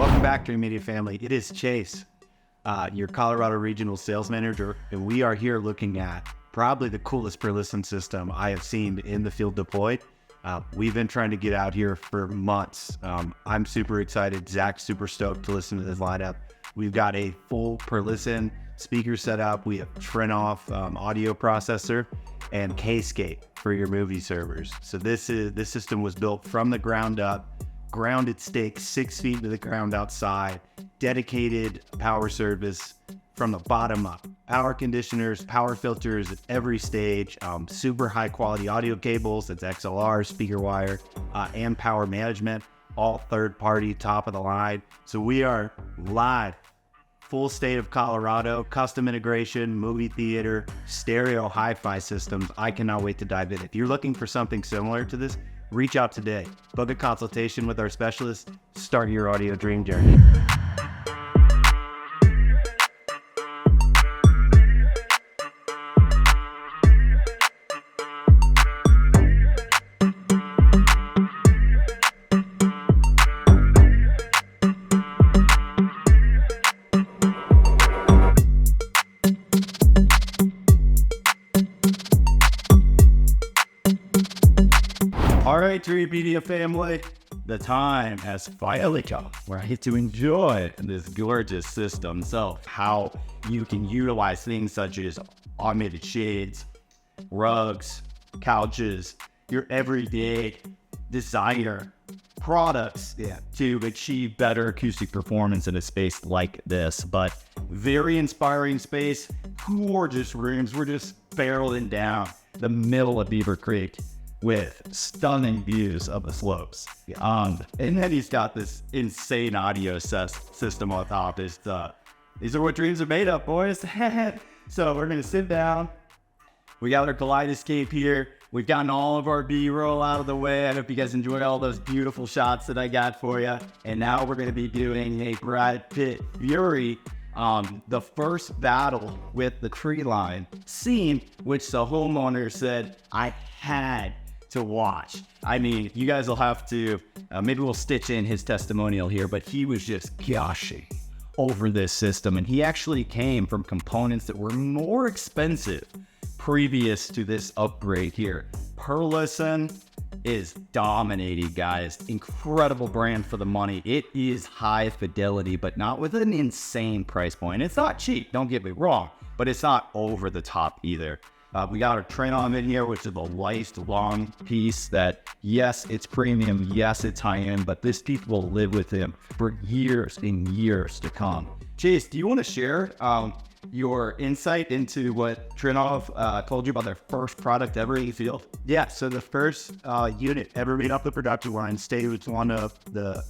Welcome back, Dreamedia family. It is Chase, your Colorado Regional Sales Manager, and we are here looking at probably the coolest per listen system I have seen in the field deployed. We've been trying to get out here for months. I'm super excited. Zach's super stoked to listen to this lineup. We've got a full per listen speaker setup. We have Trenoff audio processor and K-Scape for your movie servers. So this system was built from the ground up, grounded stake 6 feet to the ground outside, dedicated power service from the bottom up. Power conditioners, power filters at every stage, super high quality audio cables, that's XLR, speaker wire, and power management, all third party, top of the line. So we are live, full state of Colorado, custom integration, movie theater, stereo hi-fi systems. I cannot wait to dive in. If you're looking for something similar to this, reach out today. Book a consultation with our specialist. Start your audio dream journey. All right, Dreamedia family, the time has finally come where I get to enjoy this gorgeous system. So how you can utilize things such as automated shades, rugs, couches, your everyday designer products to achieve better acoustic performance in a space like this. But very inspiring space, gorgeous rooms. We're just barreling down the middle of Beaver Creek with stunning views of the slopes. And then he's got this insane audio system on top. These are what dreams are made of, boys. So we're gonna sit down. We got our kaleidoscope here. We've gotten all of our B-roll out of the way. I hope you guys enjoyed all those beautiful shots that I got for you. And now we're gonna be doing a Brad Pitt Fury, the first battle with the tree line scene, which the homeowner said I had to watch. I mean, you guys will have to, maybe we'll stitch in his testimonial here, but he was just gushing over this system. And he actually came from components that were more expensive previous to this upgrade here. Per listen is dominating, guys. Incredible brand for the money. It is high fidelity, but not with an insane price point. It's not cheap, don't get me wrong, but it's not over the top either. We got our Trenoff in here, which is a lifelong piece that, yes, it's premium, yes, it's high-end, but this piece will live with him for years and years to come. Chase, do you want to share your insight into what Trenoff told you about their first product ever in the field? Yeah, so the first unit ever made off the production line stayed with one of the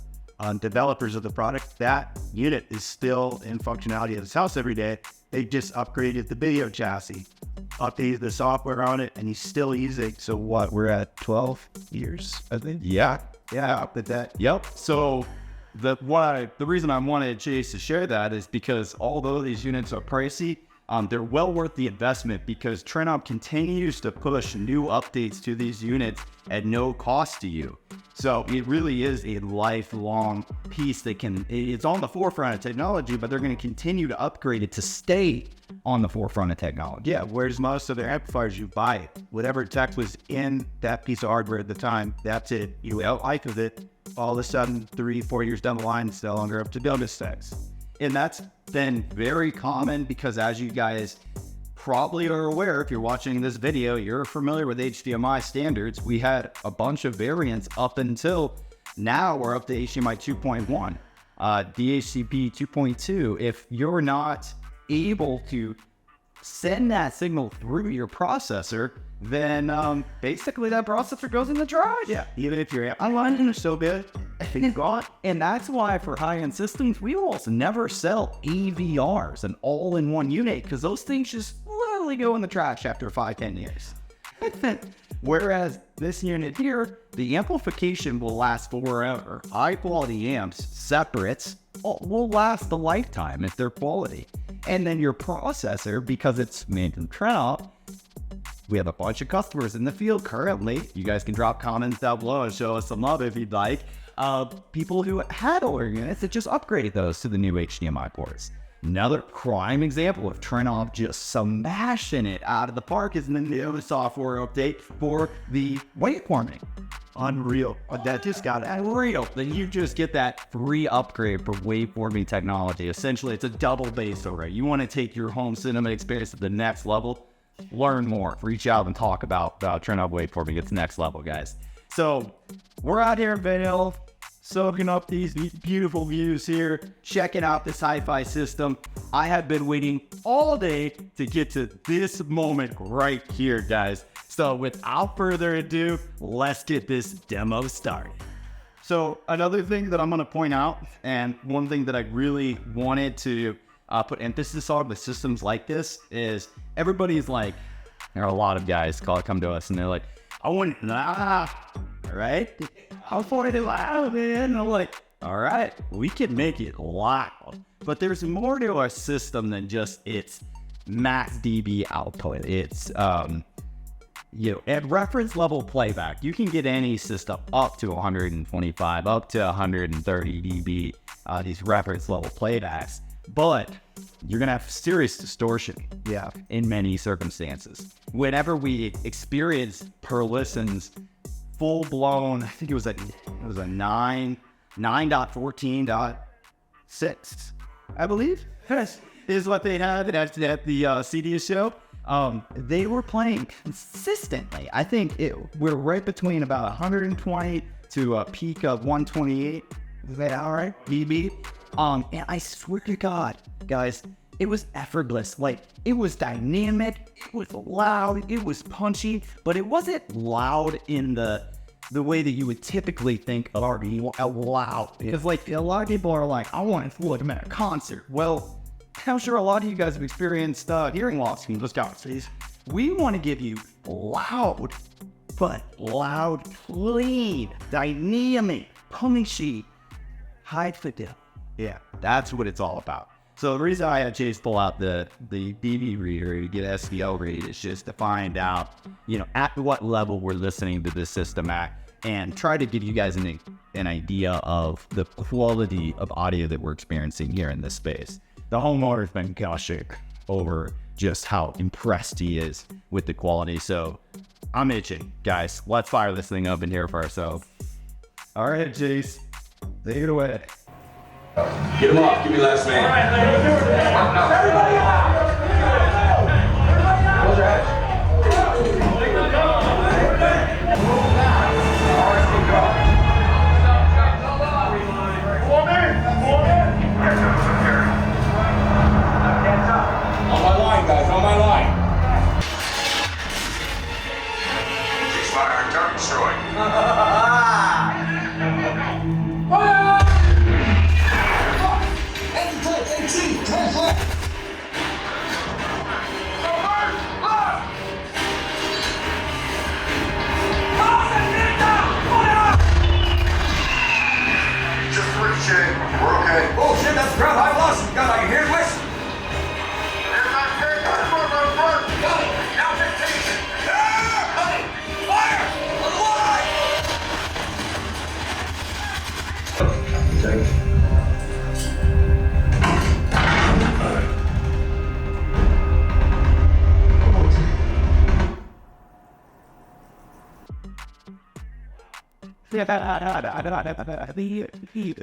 developers of the product. That unit is still in functionality at his house every day. They just upgraded the video chassis, updated the software on it, and he's still using. So what, we're at 12 years, I think? Yeah, up at that. Yep. So the reason I wanted Chase to share that is because although these units are pricey, they're well worth the investment because Trenoff continues to push new updates to these units at no cost to you. So it really is a lifelong piece that it's on the forefront of technology, but they're going to continue to upgrade it to stay on the forefront of technology. Yeah, whereas most of their amplifiers, you buy it. Whatever tech was in that piece of hardware at the time, that's it. You out life of it. All of a sudden, 3-4 years down the line, it's no longer up to Dolby specs. And that's been very common because, as you guys probably are aware, if you're watching this video, you're familiar with HDMI standards. We had a bunch of variants up until now. We're up to HDMI 2.1, DHCP 2.2. If you're not able to send that signal through your processor, then basically that processor goes in the trash. Yeah, even if your online is so good, it's gone. And that's why for high-end systems, we almost never sell AVRs, an all-in-one unit, because those things just literally go in the trash after 5-10 years. Whereas this unit here, the amplification will last forever. High-quality amps, separates, will last a lifetime if they're quality. And then your processor, because it's made from Trenoff, we have a bunch of customers in the field currently. You guys can drop comments down below and show us some love if you'd like. people who had older units that just upgraded those to the new HDMI ports. Another prime example of Trenov just smashing it out of the park is the new software update for the waveforming. Unreal. That just got unreal. Then you just get that free upgrade for waveforming technology. Essentially, it's a double base array. You want to take your home cinema experience to the next level? Learn more. Reach out and talk about Trenov waveforming. It's next level, guys. So we're out here in Vail, soaking up these beautiful views here, checking out this hi-fi system. I have been waiting all day to get to this moment right here, guys. So without further ado, let's get this demo started. So another thing that I'm going to point out, and one thing that I really wanted to put emphasis on with systems like this, is everybody's like, there are a lot of guys come to us and they're like, I want it loud, right? I want it loud, man. And I'm like, all right, we can make it loud. But there's more to our system than just its max dB output. It's, at reference level playback, you can get any system up to 125, up to 130 dB, these reference level playbacks. But you're going to have serious distortion in many circumstances. Whenever we experience per listen's full-blown, I think it was a 9.14.6, I believe, is what they had at the CDS show. They were playing consistently. I think we're right between about 120 to a peak of 128. Is that all right? dB. And I swear to God, guys, it was effortless. Like, it was dynamic, it was loud, it was punchy, but it wasn't loud in the way that you would typically think of being loud. Because, like, a lot of people are like, I want to feel like I'm at a concert. Well, I'm sure a lot of you guys have experienced hearing loss in those concerts. We want to give you loud, but loud, clean, dynamic, punchy, high fidelity. Yeah, that's what it's all about. So the reason I had Chase pull out the DV reader to get SVO read is just to find out, at what level we're listening to this system at, and try to give you guys an idea of the quality of audio that we're experiencing here in this space. The homeowner's been gushing over just how impressed he is with the quality. So I'm itching, guys. Let's fire this thing up in here for ourselves. All right, Chase, take it away. Get him off. Give me last man. All right, everybody off. Close your eyes. On my line, guys. On my line. Ceasefire. Turret destroyed. We're okay. Oh shit, that's ground. I lost him. God, I can hear it. West. Got it. Now 15. Got it. Fire! On the line!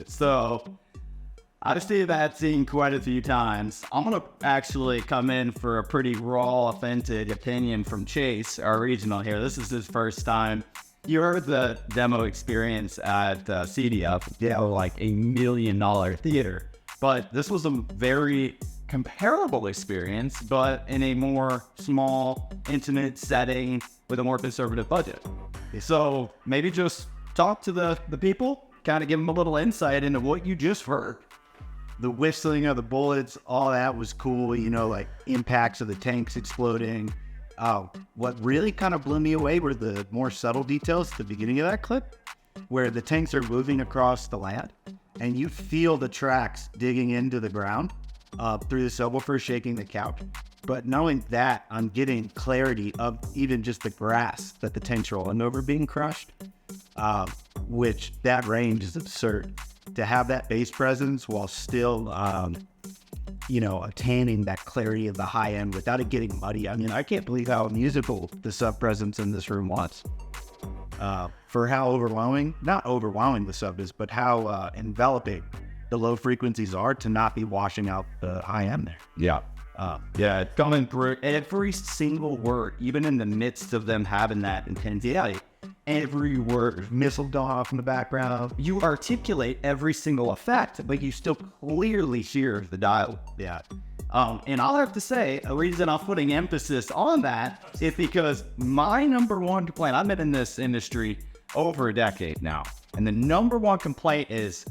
So I've seen that scene quite a few times. I'm going to actually come in for a pretty raw, authentic opinion from Chase, our regional here. This is his first time. You heard the demo experience at CDF, like $1 million theater. But this was a very comparable experience, but in a more small, intimate setting with a more conservative budget. So maybe just talk to the people, kind of give them a little insight into what you just heard. The whistling of the bullets, all that was cool, like impacts of the tanks exploding. What really kind of blew me away were the more subtle details at the beginning of that clip, where the tanks are moving across the land, and you feel the tracks digging into the ground through the subwoofer, shaking the couch. But knowing that, I'm getting clarity of even just the grass that the tanks rolling over being crushed. which that range is absurd. To have that bass presence while still, attaining that clarity of the high end without it getting muddy. I mean, I can't believe how musical the sub presence in this room was. For how not overwhelming the sub is, but how enveloping the low frequencies are to not be washing out the high end there. Yeah. It's coming through every single word, even in the midst of them having that intensity. Every word, missile going off in the background. You articulate every single effect, but you still clearly hear the dialogue. Yeah. And I'll have to say, a reason I'm putting emphasis on that is because my number one complaint, I've been in this industry over a decade now, and the number one complaint is,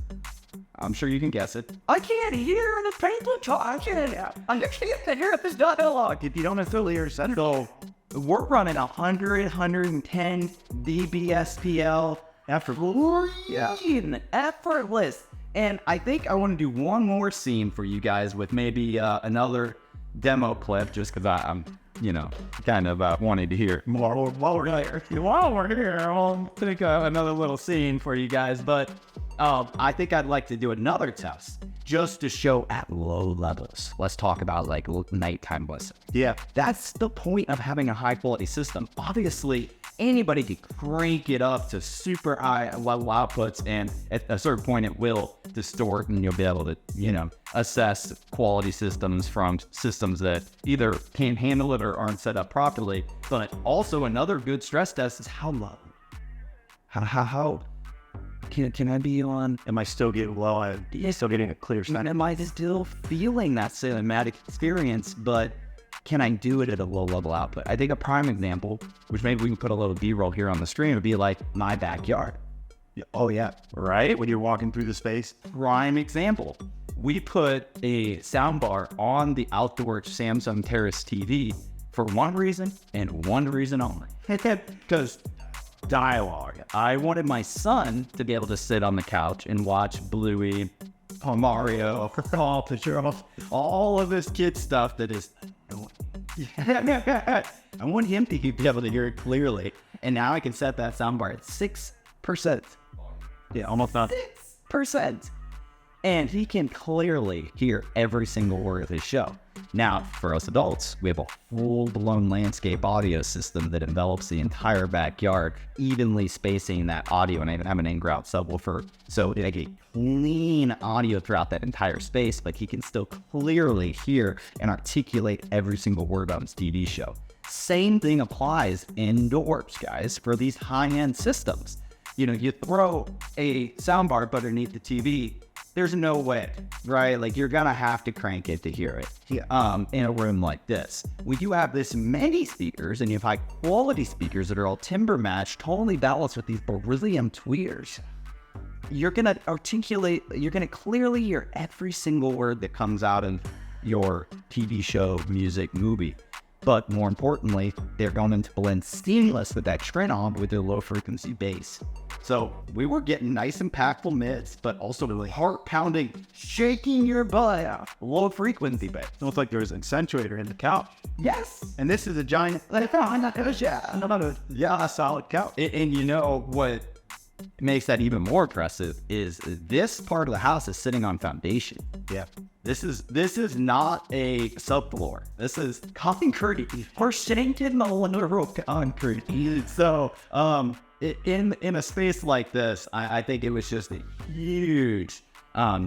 I'm sure you can guess it, I can't hear the people talking. I can't hear this dialogue. If you don't have full ears, so we're running 100, 110 dB SPL effortless. And I think I want to do one more scene for you guys with maybe another demo clip, just because I'm, kind of wanting to hear more while we're here. I'll take another little scene for you guys. But I think I'd like to do another test just to show at low levels. Let's talk about like nighttime listening. Yeah. That's the point of having a high quality system. Obviously, anybody can crank it up to super high level outputs, and at a certain point it will distort, and you'll be able to, assess quality systems from systems that either can't handle it or aren't set up properly. But also another good stress test is how low. How can I be on? Am I still getting low? Am I still getting a clear sound? Am I still feeling that cinematic experience, but can I do it at a low level output? I think a prime example, which maybe we can put a little B-roll here on the screen, would be like my backyard. Oh yeah, right? When you're walking through the space. Prime example. We put a soundbar on the outdoor Samsung Terrace TV for one reason and one reason only. Because dialogue. I wanted my son to be able to sit on the couch and watch Bluey, Mario, Paw Patrol, all of this kid stuff that is... I want him to be able to hear it clearly. And now I can set that soundbar at 6%. Yeah, almost not. 6%. And he can clearly hear every single word of his show. Now, for us adults, we have a full-blown landscape audio system that envelops the entire backyard, evenly spacing that audio, and I even have an in-ground subwoofer, so I get clean audio throughout that entire space, but he can still clearly hear and articulate every single word on his TV show. Same thing applies indoors, guys, for these high-end systems. You throw a soundbar underneath the TV, there's no way, right? Like, you're gonna have to crank it to hear it. In a room like this. When you have this many speakers and you have high quality speakers that are all timber matched, totally balanced with these beryllium tweeters, you're gonna clearly hear every single word that comes out of your TV show, music, movie. But more importantly, they're going to blend seamless with that Trinom with their low frequency bass. So we were getting nice impactful mids, but also really heart pounding, shaking your butt, low frequency bass. Almost like there was an accentuator in the couch. Yes. And this is a giant, a solid couch. And you know what makes that even more impressive is this part of the house is sitting on foundation. Yeah. This is not a subfloor. This is concrete. We're sinking the concrete. So, in a space like this, I think it was just a huge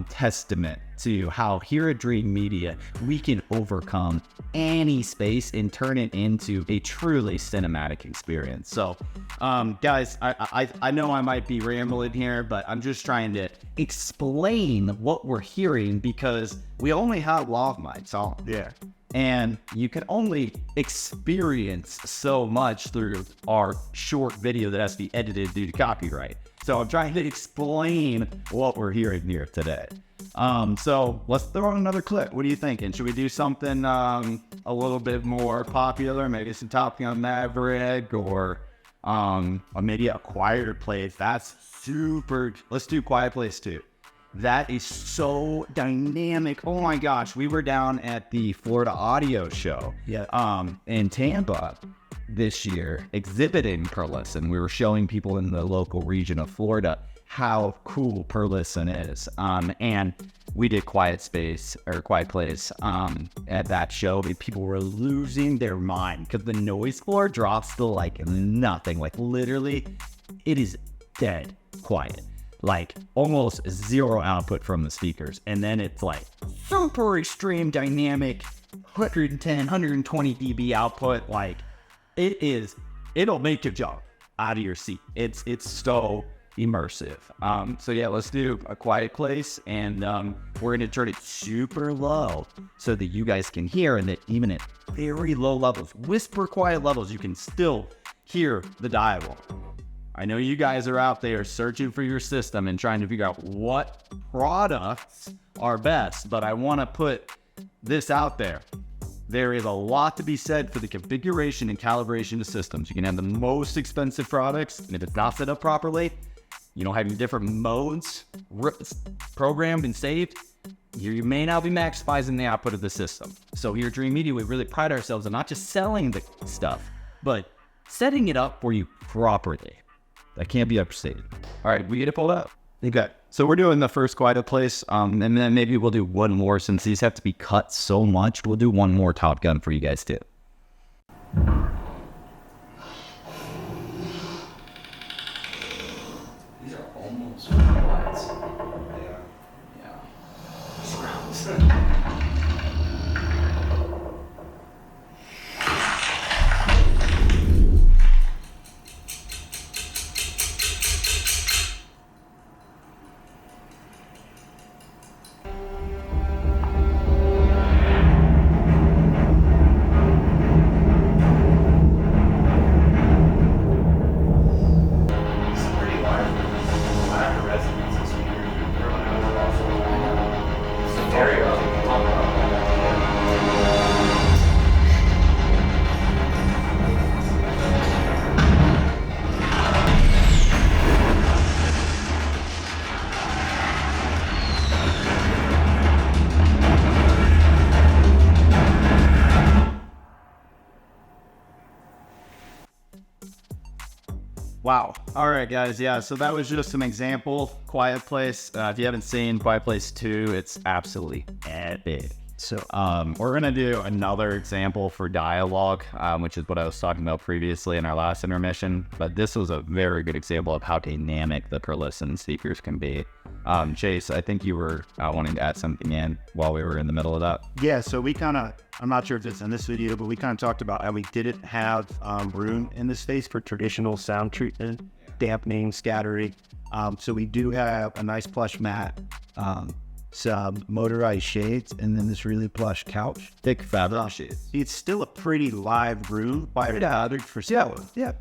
testament to how here at Dreamedia we can overcome any space and turn it into a truly cinematic experience. So, guys, I know I might be rambling here, but I'm just trying to explain what we're hearing because we only have lav mics on. Yeah. And you can only experience so much through our short video that has to be edited due to copyright. So I'm trying to explain what we're hearing here today. So let's throw in another clip. What are you thinking? Should we do something a little bit more popular? Maybe some Top Gun Maverick or maybe a quieter place. That's super. Let's do Quiet Place 2. That is so dynamic. Oh my gosh. We were down at the Florida Audio Show in Tampa this year exhibiting per listen. We were showing people in the local region of Florida how cool per listen is. And we did Quiet Place at that show. People were losing their mind because the noise floor drops to like nothing. Like literally, it is dead quiet. Like almost zero output from the speakers. And then it's like super extreme dynamic 110, 120 dB output. Like it'll make you jump out of your seat. It's so immersive. So yeah, let's do A Quiet Place, and we're gonna turn it super low so that you guys can hear, and that even at very low levels, whisper quiet levels, you can still hear the dialogue. I know you guys are out there searching for your system and trying to figure out what products are best, but I want to put this out there. There is a lot to be said for the configuration and calibration of systems. You can have the most expensive products, and if it's not set up properly, you don't have your different modes programmed and saved, you may not be maximizing the output of the system. So here at Dreamedia, we really pride ourselves on not just selling the stuff, but setting it up for you properly. That can't be overstated. All right, we get it pulled up. Okay, so we're doing the first Quiet Place, and then maybe we'll do one more since these have to be cut so much. We'll do one more Top Gun for you guys too. These are almost lights. They are. Yeah. Surrounds. Wow. All right, guys. Yeah, so that was just an example. Quiet Place. If you haven't seen Quiet Place 2, it's absolutely epic. So we're going to do another example for dialogue, which is what I was talking about previously in our last intermission. But this was a very good example of how dynamic the per listen speakers can be. Chase, I think you were wanting to add something in while we were in the middle of that. Yeah, so we kind of, I'm not sure if it's in this video, but we kind of talked about how we didn't have room in the space for traditional sound treatment, dampening, scattering. So we do have a nice plush mat, some motorized shades, and then this really plush couch. Thick fabric shades. It's still a pretty live room by $100%. Yeah.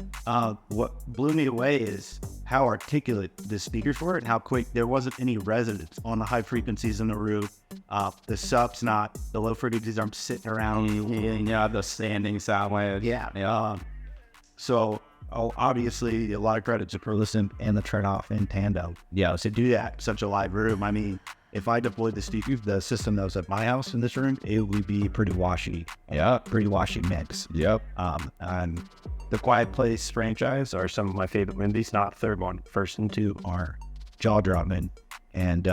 What blew me away is how articulate the speakers were and how quick. There wasn't any resonance on the high frequencies in the room. The subs not, the low frequencies aren't sitting around. Yeah, the standing sound waves. Yeah. So obviously a lot of credit to per listen and the turn off in tandem. Yeah. To do that, such a live room. I mean, if I deployed the system that was at my house in this room, it would be pretty washy. Yeah. Pretty washy mix. Yep. And the Quiet Place franchise are some of my favorite movies, not third one. First and two are jaw-dropping. And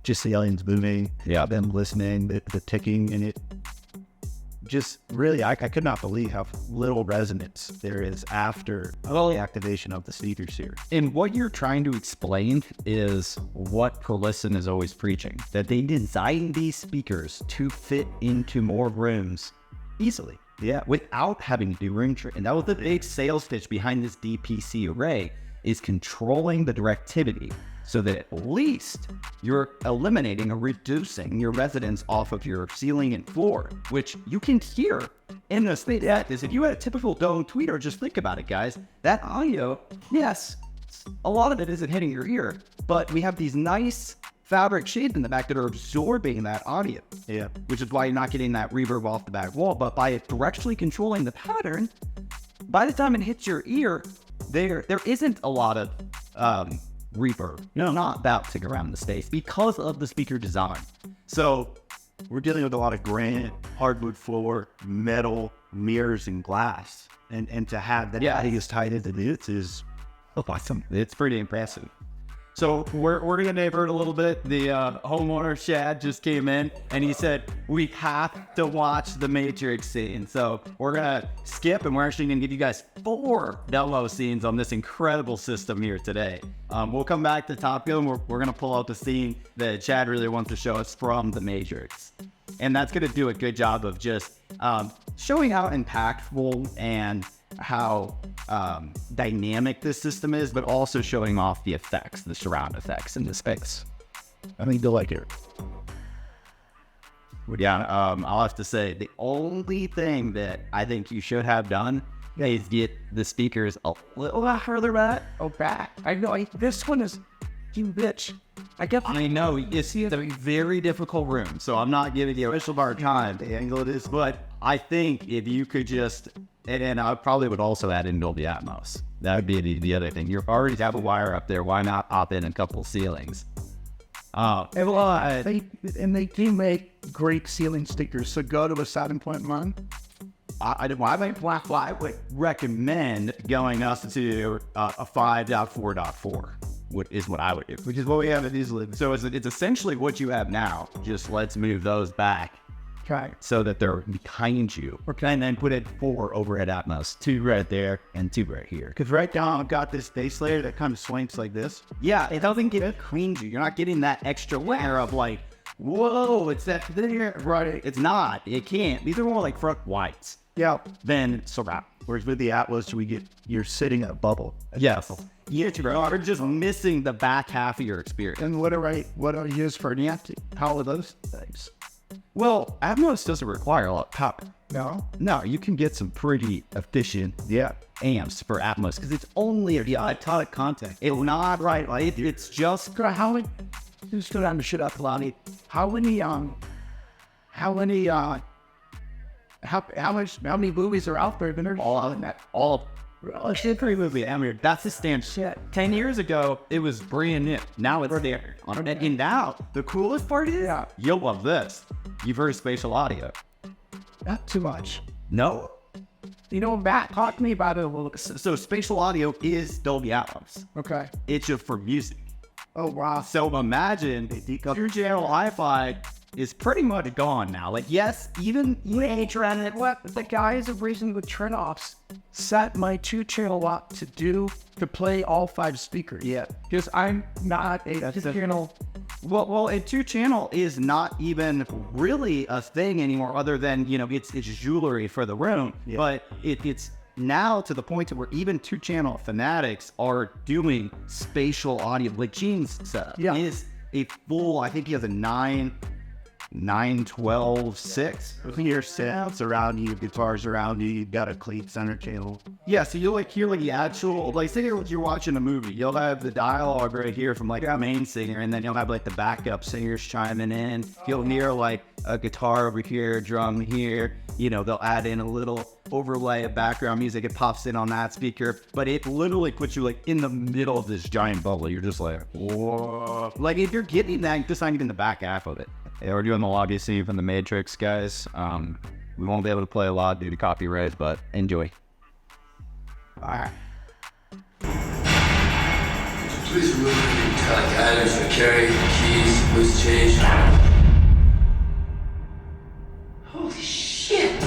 just the aliens moving, them listening, the ticking in it. Just really, I could not believe how little resonance there is after the activation of the speakers here. And what you're trying to explain is what per listen is always preaching, that they designed these speakers to fit into more rooms easily. Yeah, without having to do room and that was the big sales pitch behind this DPC array, is controlling the directivity so that at least you're eliminating or reducing your resonance off of your ceiling and floor, which you can hear in the space. That is, if you had a typical dome tweeter, just think about it, guys. That audio, yes, a lot of it isn't hitting your ear, but we have these nice fabric shades in the back that are absorbing that audio. Yeah. Which is why you're not getting that reverb off the back wall. But by directionally controlling the pattern, by the time it hits your ear, there isn't a lot of reverb. No, not bouncing around the space because of the speaker design. So we're dealing with a lot of granite, hardwood floor, metal, mirrors, and glass. And to have that as tight as it is awesome. It's pretty impressive. So we're going to divert a little bit. The homeowner, Shad, just came in and he said, we have to watch the Matrix scene. So we're going to skip and we're actually going to give you guys 4 demo scenes on this incredible system here today. We'll come back to Top Gun. We're going to pull out the scene that Chad really wants to show us from the Matrix. And that's going to do a good job of just showing how impactful and how dynamic this system is, but also showing off the effects, the surround effects in the space. I think they'll like it. Yeah, I'll have to say, the only thing that I think you should have done is get the speakers a little bit further back. Oh, back. I know. This one is, you bitch. I know, it's a very difficult room, so I'm not giving you a whistle bar time to angle it is, but I think if you could just, and I probably would also add in Dolby Atmos. That would be the other thing. You already have a wire up there, why not pop in a couple ceilings? They do make great ceiling speakers, so go to a 7.1. I would recommend going up to a 5.4.4. Is what I would do, Which is what we have at Easily. So it's essentially what you have now. Just let's move those back Okay. so that they're behind you. And then put it 4 overhead Atmos, 2 right there and 2 right here. Because right now I've got this base layer that kind of swings like this. Yeah, it doesn't get clean you. You're not getting that extra layer of like, whoa, it's that there. Right. It's not. It can't. These are more like front whites. Yeah. Then surround. Whereas with the Atmos, you're sitting in a bubble. Yes. You're just missing the back half of your experience. And what do I use for Nancy? How are those things? Well, Atmos doesn't require a lot of power. No. You can get some pretty efficient amps for Atmos because it's only a ton of content. It's not right. Like, it's just How many? Just go down to shit up, Lonnie. How many movies are out there? all it's a pretty movie. I mean, that's the standard shit. 10 years ago, it was brand new. Now it's there. And now, the coolest part is, you'll love this. You've heard spatial audio. Not too much. No. You know, Matt, talk to me about it a little bit. So spatial audio is Dolby Atmos. Okay. It's just for music. Oh, wow. So imagine your channel hi-fi is pretty much gone now. Like, yes, even What the guys of Reason with Turn-Offs set my 2-channel up to play all 5 speakers. Yeah. Because I'm not a channel. Well, a 2-channel is not even really a thing anymore, other than, it's jewelry for the room. Yeah. But it's now to the point where even 2-channel fanatics are doing spatial audio. Like Gene's setup is a full, I think he has a 9-12-6. Clear sounds around you, guitars around you, you've got a clean center channel. Yeah, so you'll hear the actual, say you're watching a movie, you'll have the dialogue right here from the main singer, and then you'll have the backup singers chiming in. You'll hear a guitar over here, drum here, they'll add in a little overlay of background music, it pops in on that speaker, but it literally puts you in the middle of this giant bubble. You're just whoa. If you're getting that, just not even the back half of it. Yeah, we're doing the lobby scene from the Matrix, guys. We won't be able to play a lot due to copyright, but enjoy. All right. Please remove any metallic items for carry, keys, loose change. Holy shit!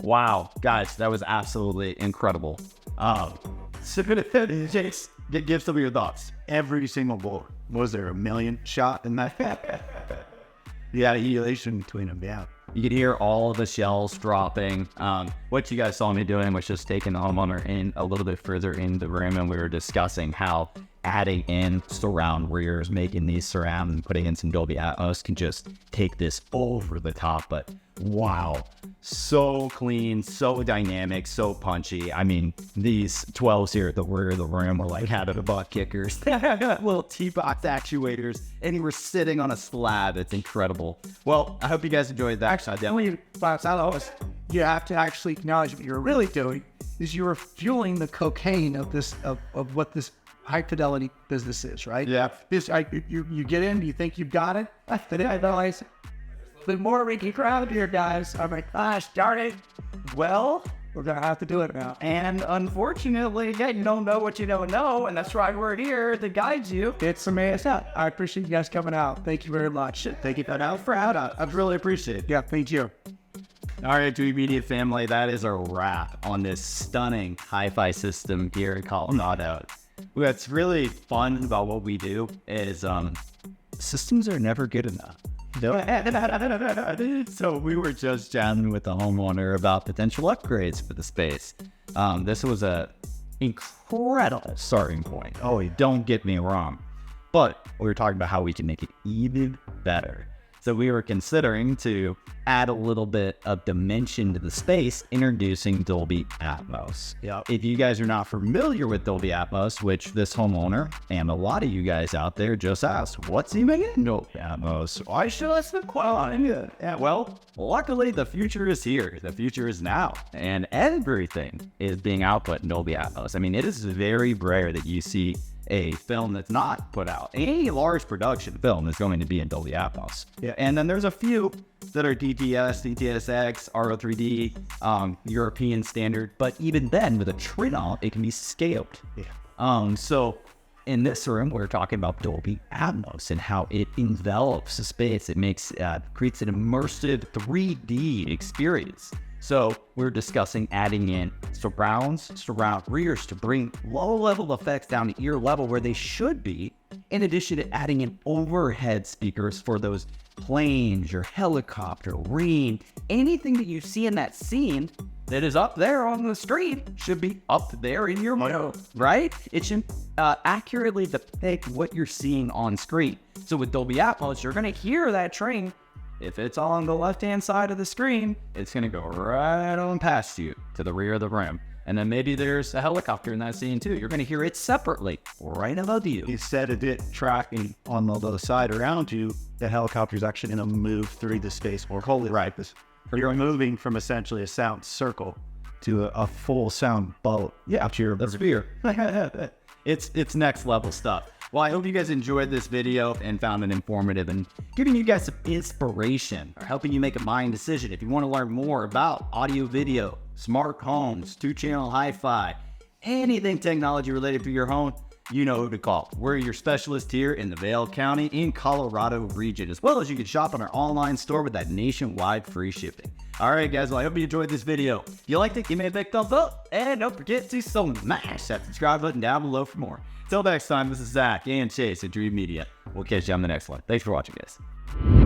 Wow, guys, that was absolutely incredible. Give some of your thoughts. Every single board. Was there a million shot in that? Yeah, elation between them. Yeah. You could hear all the shells dropping. What you guys saw me doing was just taking the homeowner in a little bit further in the room, and we were discussing how adding in surround rears, making these surround and putting in some Dolby Atmos can just take this over the top. But wow, so clean, so dynamic, so punchy. I mean, these 12s here at the rear of the room were like out of the butt kickers. Little T-box actuators, and you were sitting on a slab. It's incredible. Well, I hope you guys enjoyed that. Actually, you have to actually acknowledge what you're really doing is you are fueling the cocaine of this of what this high fidelity business is, right? Yeah. You get in, you think you've got it. Then I realize the more we can crowd here, guys. I'm like, gosh, darn it. Well, we're gonna have to do it now. And unfortunately, yeah, you don't know what you don't know, and that's why we're here to guide you. It's amazing. I appreciate you guys coming out. Thank you very much. Thank you for that. I really appreciate it. Yeah, thank you. All right, Dreamedia family, that is a wrap on this stunning hi-fi system here in Colorado. What's really fun about what we do is systems are never good enough. So we were just chatting with the homeowner about potential upgrades for the space. This was a incredible starting point. Oh, don't get me wrong. But we were talking about how we can make it even better. So we were considering to add a little bit of dimension to the space, introducing Dolby Atmos. Yep. If you guys are not familiar with Dolby Atmos, which this homeowner and a lot of you guys out there just asked, what's even in Dolby Atmos? Why should I spend on it? Yeah, well, luckily the future is here. The future is now. And everything is being output in Dolby Atmos. I mean, it is very rare that you see a film that's not put out. Any large production film is going to be in Dolby Atmos. Yeah. And then there's a few that are DTS, DTSX, RO3D, European standard. But even then, with a trim out, it can be scaled. Yeah. So in this room, we're talking about Dolby Atmos and how it envelops the space. It creates an immersive 3D experience. So we're discussing adding in surround rears to bring low-level effects down to ear level where they should be, in addition to adding in overhead speakers for those planes, your helicopter, rain, anything that you see in that scene that is up there on the screen should be up there in your mouth, right? It should accurately depict what you're seeing on screen. So with Dolby Atmos, you're going to hear that train. If it's on the left-hand side of the screen, it's going to go right on past you to the rear of the room. And then maybe there's a helicopter in that scene too. You're going to hear it separately, right above you. Instead of it tracking on the other side around you, the helicopter is actually going to move through the space more wholly. Right. You're moving from essentially a sound circle to a full sound boat. Yeah, up to your sphere. It's next level stuff. Well, I hope you guys enjoyed this video and found it informative and giving you guys some inspiration or helping you make a buying decision. If you want to learn more about audio, video, smart homes, 2-channel hi-fi, anything technology related to your home, you know who to call. We're your specialist here in the Vail County in Colorado region, as well as you can shop on our online store with that nationwide free shipping. All right, guys, well, I hope you enjoyed this video. If you liked it, give me a big thumbs up, and don't forget to smash that subscribe button down below for more. Till next time, this is Zach and Chase at Dreamedia. We'll catch you on the next one. Thanks for watching, guys.